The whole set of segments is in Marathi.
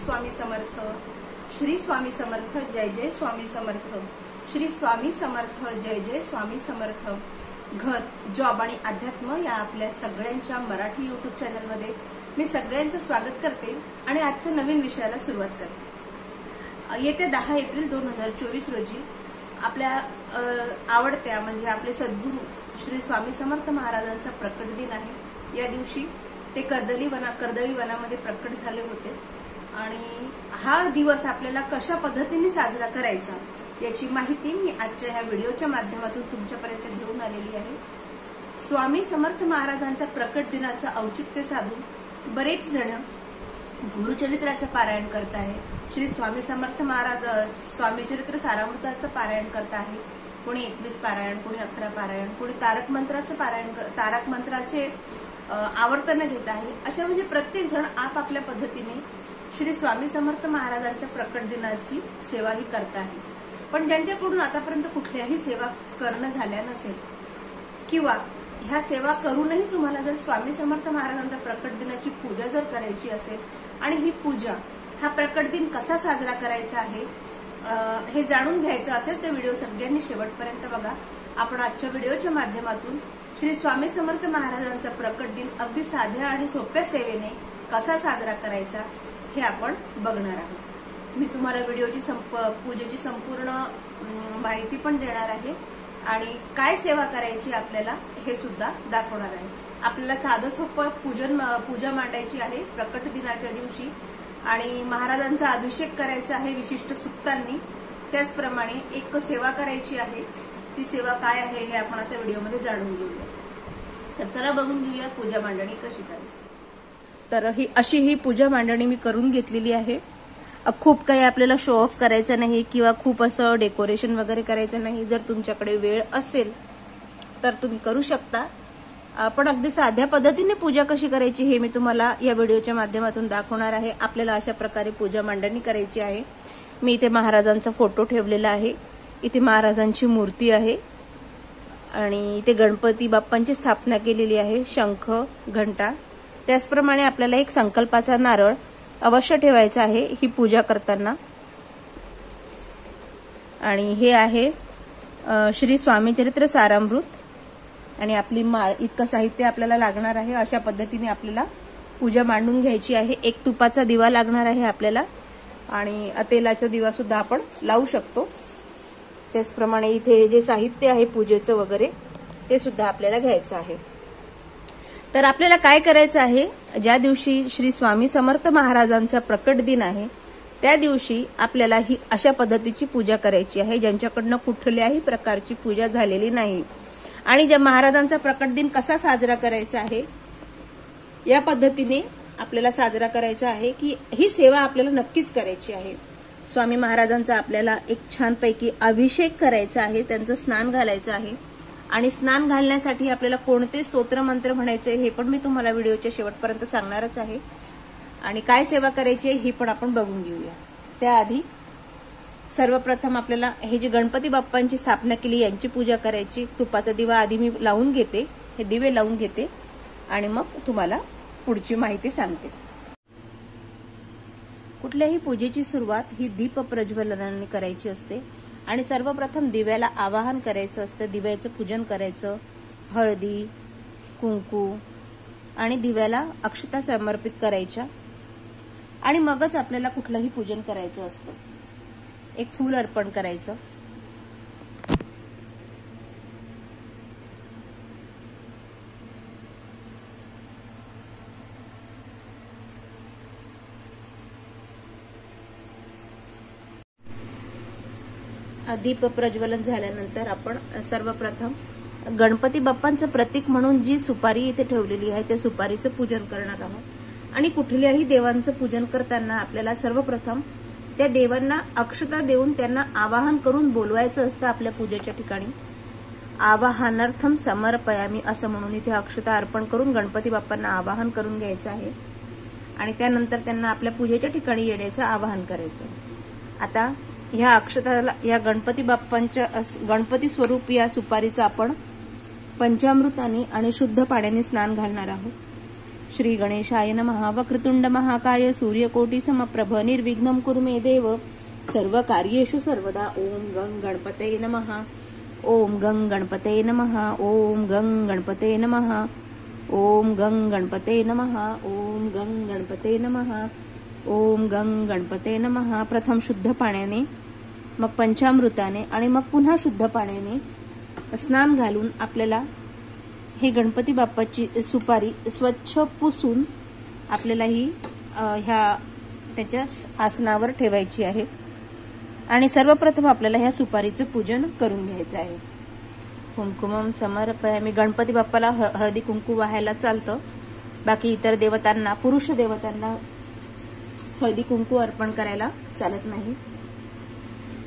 स्वामी समर्थ, श्री स्वामी समर्थ, जय जय स्वामी समर्थ, श्री स्वामी समर्थ, जय जय स्वामी समर्थ। घर, जॉब आणि अध्यात्म या आपल्या सगळ्यांच्या मराठी यूट्यूब चॅनलमध्ये मी सगळ्यांचं स्वागत करते आणि आजच्या नवीन विषयाला सुरुवात करते। येत्या 10 एप्रिल 2024 रोजी आपल्या आवडत्या म्हणजे आपले सद्गुरू श्री स्वामी समर्थ महाराजांचा प्रकट दिन आहे। या दिवशी ते कर्दळी वनामध्ये प्रकट झाले होते आणि हा दिवस आपल्याला कशा पद्धतीने साजरा करायचा याची माहिती मी आजच्या ह्या व्हिडिओच्या माध्यमातून तुमच्यापर्यंत घेऊन आलेली आहे। स्वामी समर्थ महाराजांच्या प्रकट दिनाचं औचित्य साधून बरेच जण गुरुचरित्राचं पारायण करत आहे, श्री स्वामी समर्थ महाराज स्वामी चरित्र सारामृताचं पारायण करत आहे, कोणी 21 पारायण, कोणी 11 पारायण, कोणी तारक मंत्राचं पारायण, तारक मंत्राचे आवर्तन घेत आहे। अशा म्हणजे प्रत्येक जण आपापल्या पद्धतीने श्री स्वामी समर्थ महाराजांच्या प्रकट दिनाची सेवाही करत आहे। पण ज्यांच्याकडून आतापर्यंत कुठल्याही सेवा करणं झाल्या नसेल किंवा ह्या सेवा करूनही तुम्हाला जर स्वामी समर्थ महाराजांच्या प्रकट दिनाची पूजा जर करायची असेल आणि ही पूजा हा प्रकट दिन कसा साजरा करायचा आहे हे जाणून घ्यायचं असेल तर व्हिडिओ सगळ्यांनी शेवटपर्यंत बघा। आपण आजच्या व्हिडिओच्या माध्यमातून श्री स्वामी समर्थ महाराजांचा प्रकट दिन अगदी साध्या आणि सोप्या सेवेने कसा साजरा करायचा हे आपण बघणार आहोत। मी तुम्हाला व्हिडिओची पूजेची संपूर्ण माहिती पण देणार आहे आणि काय सेवा करायची आपल्याला हे सुद्धा दाखवणार आहे। आपल्याला साधं सोपं पूजा मांडायची आहे प्रकट दिनाच्या दिवशी आणि महाराजांचा अभिषेक करायचा आहे विशिष्ट सुक्तांनी। त्याचप्रमाणे एक सेवा करायची आहे, ती सेवा काय आहे हे आपण आता व्हिडिओमध्ये जाणून घेऊया। तर चला बघून घेऊया पूजा मांडणी कशी करायची। तर अशी ही पूजा मांडणी मी करून घेतलेली आहे। खूप काही आपल्याला शो ऑफ करायचं नाही किंवा खूप असं डेकोरेशन वगैरे करायचं नाही। जर तुमच्याकडे वेळ असेल तर तुम्ही करू शकता, पण अगदी साध्या पद्धतीने पूजा कशी करायची हे मी तुम्हाला या व्हिडिओच्या माध्यमातून दाखवणार आहे। आपल्याला अशा प्रकारे पूजा मांडणी करायची आहे। मी इथे महाराजांचा फोटो ठेवलेला आहे, इथे महाराजांची मूर्ती आहे आणि इथे गणपती बाप्पांची स्थापना केलेली आहे, शंख, घंटा। त्याचप्रमाणे आपल्याला एक संकल्पाचा नारळ अवश्य ठेवायचा आहे ही पूजा करताना। आणि हे आहे श्री स्वामी चरित्र सारामृत आणि आपली माळ, इतकं साहित्य आपल्याला लागणार आहे। अशा पद्धतीने आपल्याला पूजा मांडून घ्यायची आहे। एक तुपाचा दिवा लागणार आहे आपल्याला आणि तेलाचा दिवा सुद्धा आपण लावू शकतो। त्याचप्रमाणे इथे जे साहित्य आहे पूजेचं वगैरे ते सुद्धा आपल्याला घ्यायचं आहे। तर आपल्याला काय करायचं आहे, ज्या दिवशी श्री स्वामी समर्थ महाराजांचा प्रकट दिन आहे त्या दिवशी आपल्याला ही अशा पद्धतीची पूजा करायची आहे ज्यांच्याकडनं कुठल्याही प्रकारची पूजा झालेली नाही। आणि ज्या महाराजांचा प्रकट दिन कसा साजरा करायचा आहे या पद्धतीने आपल्याला साजरा करायचा आहे की ही सेवा आपल्याला नक्कीच करायची आहे। स्वामी महाराजांचा आपल्याला एक छानपैकी अभिषेक करायचा आहे, त्यांचं स्नान घालायचं आहे आणि स्नान घालण्यासाठी आपल्याला कोणते स्तोत्र मंत्र म्हणायचे हे पण मी तुम्हाला व्हिडिओच्या शेवटपर्यंत सांगणारच आहे आणि काय सेवा करायची ही पण आपण बघून घेऊया। त्याआधी सर्वप्रथम आपल्याला हे जे गणपती बाप्पांची स्थापना केली यांची पूजा करायची। तुपाचा दिवा आधी मी लावून घेते, हे दिवे लावून घेते आणि मग तुम्हाला पुढची माहिती सांगते। कुठल्याही पूजेची सुरुवात ही दीप प्रज्वलनाने करायची असते आणि सर्वप्रथम दिव्याला आवाहन करायचं असतं, दिव्याचं पूजन करायचं, हळदी, कुंकू आणि दिव्याला अक्षता समर्पित करायच्या आणि मगच आपल्याला कुठलंही पूजन करायचं असतं। एक फूल अर्पण करायचं। दीप प्रज्वलन झाल्यानंतर आपण सर्वप्रथम गणपती बाप्पांचं प्रतीक म्हणून जी सुपारी इथे ठेवलेली आहे त्या सुपारीचं पूजन करणार आहोत। आणि कुठल्याही देवांचं पूजन करताना आपल्याला सर्वप्रथम त्या देवांना अक्षता देऊन त्यांना आवाहन करून बोलवायचं असतं आपल्या पूजेच्या ठिकाणी। आवाहनार्थम समर्पयामी असं म्हणून इथे अक्षता अर्पण करून गणपती बाप्पांना आवाहन करून घ्यायचं आहे आणि त्यानंतर त्यांना आपल्या पूजेच्या ठिकाणी येण्याचं आवाहन करायचं। आता ह्या अक्षताला या गणपती बाप्पांच्या गणपती स्वरूप या सुपारीचं आपण पंचामृताने आणि शुद्ध पाण्याने स्नान घालणार आहोत। श्री गणेशाय नमः। वक्रतुंड महाकाय सूर्यकोटि समप्रभ निर्विघ्नं कुरु मे देव सर्वकार्येषु सर्वदा। ओम गं गणपतये नमः। ओम गं गणपतये नमः। ओम गं गणपतये नमः। ओम गं गणपतये नमः। ओम गं गणपतये नमः। ओम गं गणपतये नमः। प्रथम शुद्ध पाण्याने, मग पंचामृताने आणि मग पुन्हा शुद्ध पाण्याने स्नान घालून आपल्याला हे गणपती बाप्पाची सुपारी स्वच्छ पुसून आपल्याला ही ह्या त्याच्या आसनावर ठेवायची आहे आणि सर्वप्रथम आपल्याला ह्या सुपारीचं पूजन करून घ्यायचं आहे। कुंकुमम समर्पयामि। गणपती बाप्पाला हळदी कुंकू वाहायला चालतं, बाकी इतर देवतांना, पुरुष देवतांना हळदी कुंकू अर्पण करायला चालत नाही।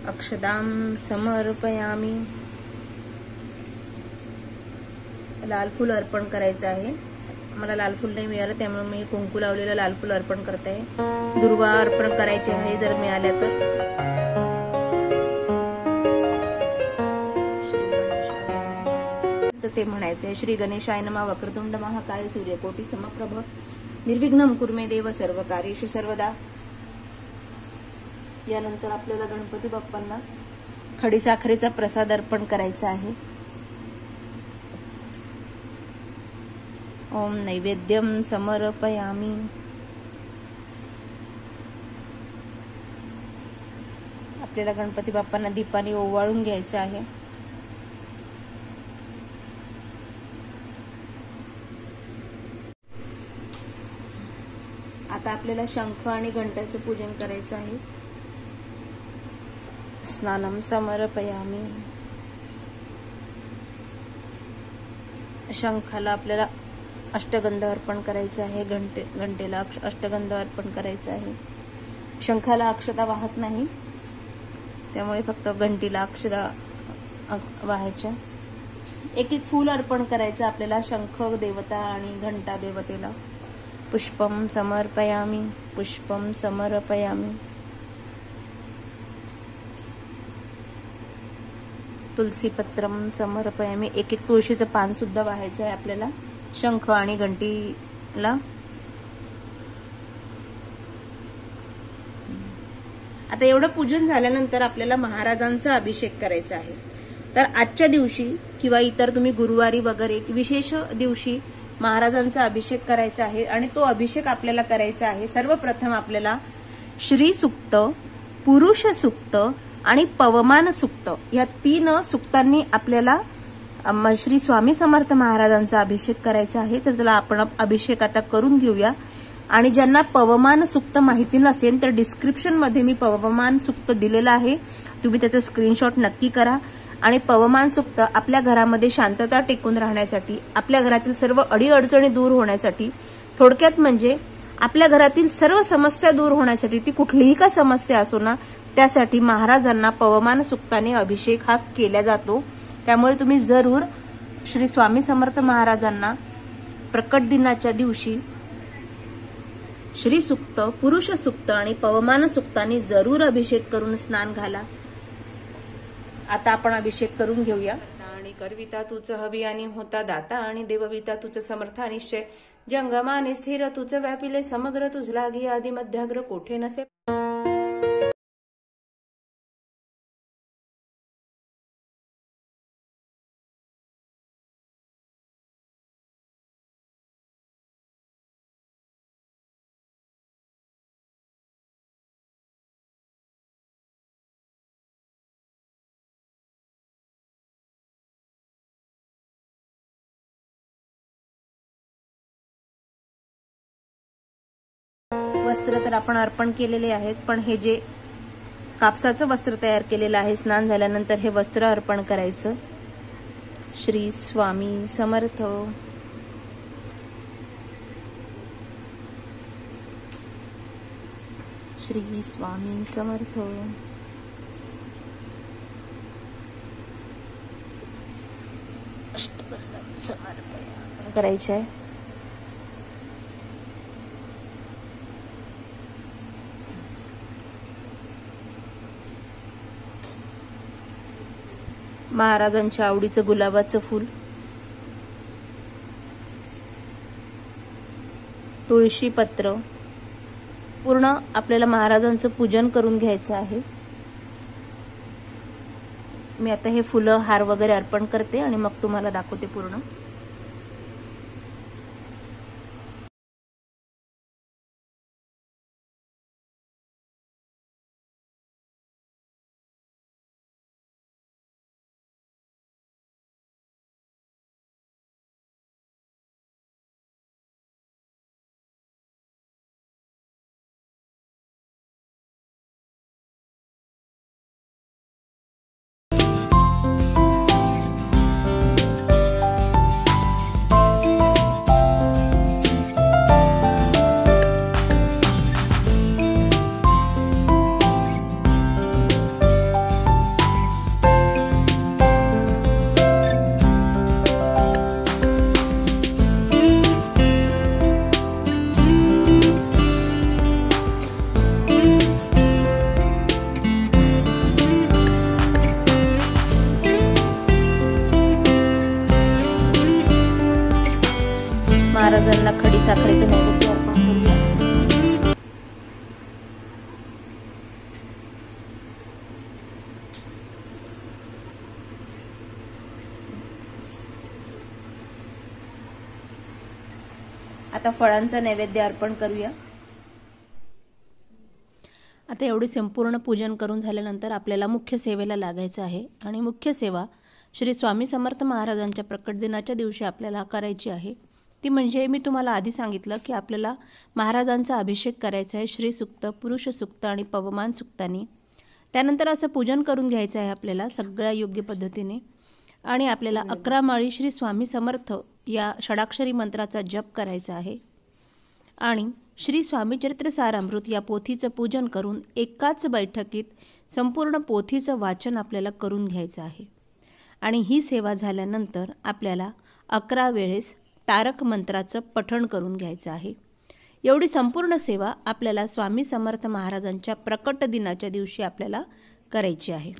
अक्षदाम समर्पयामि। लाल फूल अर्पण करायचं आहे। मला लाल फूल नाही मिळालं त्यामुळे मी कुंकू लावलेलं लाल फूल अर्पण करते आहे। दुर्वा अर्पण करायचे आहे जर मिळाल्या तर ते म्हणायचे श्री गणेशाय नमः। वक्रतुंड महाकाय सूर्यकोटि समप्रभ निर्विघ्नं कुरु मे देव सर्वकार्येषु सर्वदा। यानंतर आपल्याला गणपती बाप्पांना खडीसाखरेचा प्रसाद अर्पण करायचा आहे। ओम नैवेद्यम समर्पयामि। आपल्याला गणपती बाप्पांना दीपाने ओवाळून घ्यायचं आहे। आता आपल्याला शंख आणि घंटाचं पूजन करायचं आहे। स्नानम समर्पयामि। शंखाला आपल्याला अष्टगंध अर्पण करायचं आहे। घंटेला अष्टगंध अर्पण करायचं आहे। शंखाला अक्षता वाहत नाही त्यामुळे फक्त घंटीला अक्षता वाहायच्या। एक एक फूल अर्पण करायचं आपल्याला शंख देवता आणि घंटा देवतेला। पुष्पम समर्पयामि। पुष्पम समर्पयामि। तुलसीपत्रम समर्पयामि। एक एक तुळशीचं पान सुद्धा वाहायचं आहे आपल्याला शंख आणि घंटीला। आता एवढं पूजन झाल्यानंतर आपल्याला महाराजांचा अभिषेक करायचा आहे। तर आजच्या दिवशी किंवा इतर तुम्ही गुरुवारी वगैरे विशेष दिवशी महाराजांचा अभिषेक करायचा आहे आणि तो अभिषेक आपल्याला करायचा आहे। सर्वप्रथम आपल्याला श्री सूक्त, पुरुष सूक्त आणि पवमान सूक्त या 3 सूक्तांनी आपल्याला श्री स्वामी समर्थ महाराजांचा अभिषेक करायचा आहे। तर त्याला आपण अभिषेक आता करून घेऊया। आणि ज्यांना पवमान सूक्त माहिती नसेल तर डिस्क्रिप्शन मध्ये मी पवमान सूक्त दिलेलं आहे, तुम्ही त्याचा स्क्रीनशॉट नक्की करा। आणि पवमान सूक्त आपल्या घरामध्ये शांतता टिकून राहण्यासाठी, आपल्या घरातील सर्व अडीअडचणी दूर होण्यासाठी, थोडक्यात म्हणजे आपल्या घरातील सर्व समस्या दूर होण्यासाठी, ती कुठलीही का समस्या असो ना, त्यासाठी महाराजांना पवमान सूक्ताने अभिषेक हा केला जातो। त्यामुळे तुम्ही जरूर श्री स्वामी समर्थ महाराजांना प्रकट दिनाच्या दिवशी श्री सूक्त, पुरुष सूक्त आणि पवमान सूक्तांनी जरूर अभिषेक करून स्नान घाला। आता आपण अभिषेक करून घेऊया। आणि करविता तुझ हवी आणि होता दाता आणि देवविता तुझ समर्था निश्चय जंगमाने स्थिर तुझ व्यापिले समग्र तुझ लागी आदि मध्याग्र कोठे नसे। वस्त्र तर आपण अर्पण केलेले आहेत, पण हे जे कापसाचं वस्त्र तयार केलेलं आहे, स्नान झाल्यानंतर हे वस्त्र अर्पण करायचं। श्री स्वामी समर्थ। श्री स्वामी समर्थ। अष्टगंधम समर्पयामि करायचं आहे। महाराजांच्या आवडीचं गुलाबाचं फूल, तुळशी पत्र, पूर्ण आपल्याला महाराजांचं पूजन करून घ्यायचं आहे। मी आता हे फुलं हार वगैरे अर्पण करते आणि मग तुम्हाला दाखवते पूर्ण। महाराजांना खडी साखरेचं नैवेद्य अर्पण करूया। आता फळांचा नैवेद्य अर्पण करूया। आता एवढी संपूर्ण पूजन करून झाल्यानंतर आपल्याला मुख्य सेवेला लागायचं आहे आणि मुख्य सेवा श्री स्वामी समर्थ महाराजांच्या प्रकट दिनाच्या दिवशी आपल्याला करायची आहे। ती म्हणजे मी तुम्हाला आधी सांगितलं की आपल्याला महाराजांचा अभिषेक करायचा आहे श्री सुक्त, पुरुष सुक्त आणि पवमान सुक्तांनी। त्यानंतर असं पूजन करून घ्यायचं आहे आपल्याला सगळ्या योग्य पद्धतीने आणि आपल्याला 11 माळी श्री स्वामी समर्थ या षडाक्षरी मंत्राचा जप करायचा आहे आणि श्री स्वामी चरित्र सारामृत या पोथीचं पूजन करून एकाच बैठकीत संपूर्ण पोथीचं वाचन आपल्याला करून घ्यायचं आहे आणि ही सेवा झाल्यानंतर आपल्याला 11 वेळेस तारक मंत्राचं पठण करून घ्यायचं आहे। एवढी संपूर्ण सेवा आपल्याला स्वामी समर्थ महाराजांच्या प्रकट दिनाच्या दिवशी आपल्याला करायची आहे।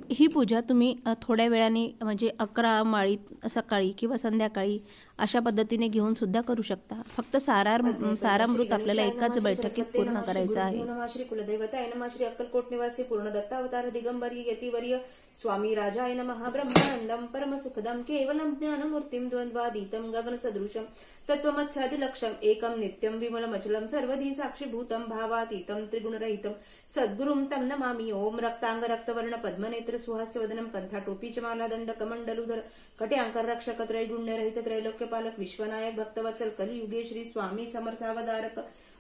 ही पूजा तुम्ही थोड्या वेळाने म्हणजे 11 माळीत सकाळी किंवा संध्याकाळी अशा पद्धतीने घेऊन सुद्धा करू शकता। फक्त सारामृत आपल्याला एकाच बैठकीत पूर्ण करायचं आहे। नमः श्री कुलदैवताय नमः श्री अक्कलकोट निवासी पूर्ण दत्तावतार दिगंबरी यतिवर्य स्वामी राजाय नमः ब्रह्मानंदम परम सुखदम केवलम ज्ञानमूर्तिम द्वंद्वातीतं गगनसदृशं तत्त्वमत्सादिलक्षम् एकं नित्यं विमलमचलं सर्वधी साक्षीभूतं भावातीतं त्रिगुणरहितं सद्गुरुं तं नमामि। ओम रक्तांग रक्तवर्ण पद्मनेत्र सुहास्यवदनं कंठाटोपी च माला दंड कमंडलुधर कट्यांकर रक्षक त्रैगुण्य रहित त्रैलोक्यपालक विश्वनायक भक्तवत्सल कलियुगे श्री स्वामी समर्थावतारक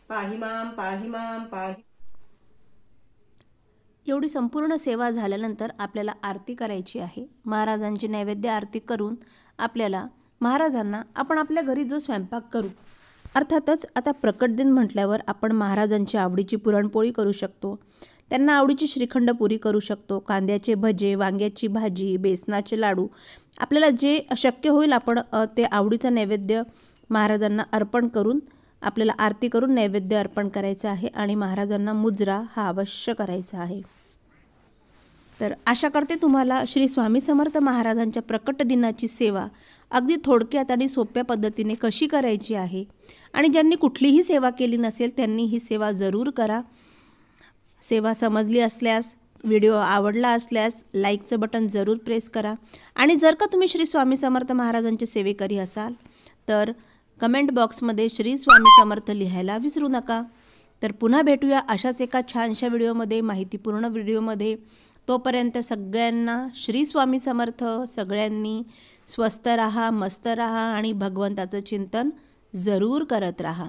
पाहि मां पाहि। एवढी संपूर्ण सेवा झाल्यानंतर आपल्याला आरती करायची आहे। महाराजांची नैवेद्य आरती करून आपल्याला महाराजांना आपण आपल्या घरी जो स्वयंपाक करू, अर्थातच आता प्रकट दिन म्हटल्यावर आपण महाराजांची आवडीची पुरणपोळी करू शकतो, त्यांना आवडीची श्रीखंड पुरी करू शकतो, कांद्याचे भजे, वांग्याची भाजी, बेसनाचे लाडू, आपल्याला जे शक्य होईल आपण ते आवडीचा नैवेद्य महाराजांना अर्पण करून आपल्याला आरती करून नैवेद्य अर्पण करायचं आहे आणि महाराजांना मुजरा हा अवश्य करायचा आहे। तर आशा करते तुम्हाला श्री स्वामी समर्थ महाराजांच्या प्रकट दिनाची सेवा अगदी थोडक्यात आणि सोप्या पद्धतीने कशी करायची आहे आणि ज्यांनी कुठलीही सेवा केली नसेल त्यांनी ही सेवा जरूर करा। सेवा समजली असल्यास, व्हिडिओ आवडला असल्यास लाईकचं बटन जरूर प्रेस करा आणि जर का तुम्ही श्री स्वामी समर्थ महाराजांचे सेवेकरी असाल तर कमेंट बॉक्समध्ये श्री स्वामी समर्थ लिहायला विसरू नका। तर पुन्हा भेटूया अशाच एका छानशा व्हिडिओमध्ये, माहितीपूर्ण व्हिडिओमध्ये। तोपर्यंत सगळ्यांना श्री स्वामी समर्थ। सगळ्यांनी स्वस्थ राहा, मस्त राहा आणि भगवंताचं चिंतन जरूर करत राहा।